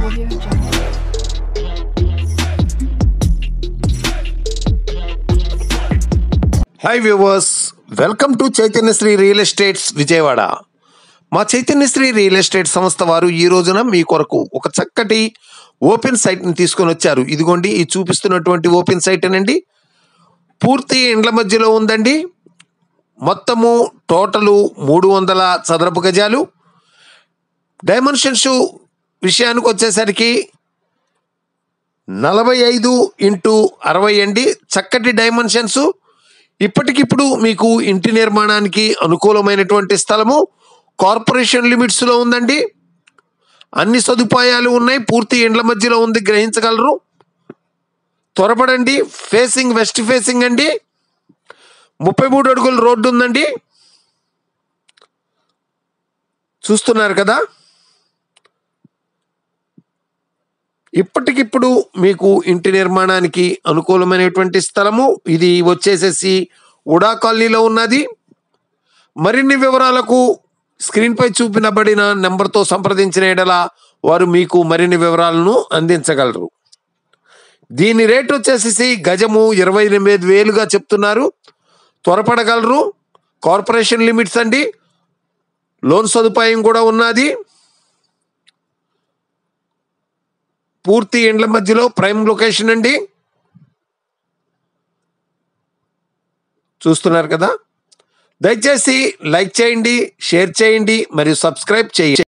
Audio Jungle. Hi viewers, welcome to Chaitanyasri real estates Vijayawada. మా Chaitanyasri real estate సంస్థ వారు ఈ రోజున మీ కొరకు ఒక చక్కటి ఓపెన్ సైట్ని తీసుకొని వచ్చారు. ఇదిగోండి, ఈ చూపిస్తున్నటువంటి ఓపెన్ సైట్ అనండి. పూర్తి ఇండ్ల మధ్యలో ఉందండి. మొత్తము టోటలు 300 చదరపు గజాలు. డైమెన్షన్స్ విషయానికి వచ్చేసరికి 45x60 అండి. చక్కటి డైమెన్షన్స్. ఇప్పటికిప్పుడు మీకు ఇంటి నిర్మాణానికి అనుకూలమైనటువంటి స్థలము కార్పొరేషన్ లిమిట్స్లో ఉందండి. అన్ని సదుపాయాలు ఉన్నాయి. పూర్తి ఇండ్ల మధ్యలో ఉంది, గ్రహించగలరు. త్వరపడండి. ఫేసింగ్ వెస్ట్ ఫేసింగ్ అండి. 33 అడుగుల రోడ్డు ఉందండి. చూస్తున్నారు కదా. ఇప్పటికిప్పుడు మీకు ఇంటి నిర్మాణానికి అనుకూలమైనటువంటి స్థలము ఇది వచ్చేసేసి ఉడా కాలనీలో ఉన్నది. మరిన్ని వివరాలకు స్క్రీన్పై చూపినబడిన నెంబర్తో సంప్రదించిన ఎడల వారు మీకు మరిన్ని వివరాలను అందించగలరు. దీని రేట్ వచ్చేసేసి గజము 28,000గా చెప్తున్నారు. త్వరపడగలరు. కార్పొరేషన్ లిమిట్స్ అండి. లోన్ సదుపాయం కూడా ఉన్నది. పూర్తి ఇండ్ల మధ్యలో ప్రైమ్ లొకేషన్ అండి. చూస్తున్నారు కదా. దయచేసి లైక్ చేయండి, షేర్ చేయండి మరియు సబ్స్క్రైబ్ చేయండి.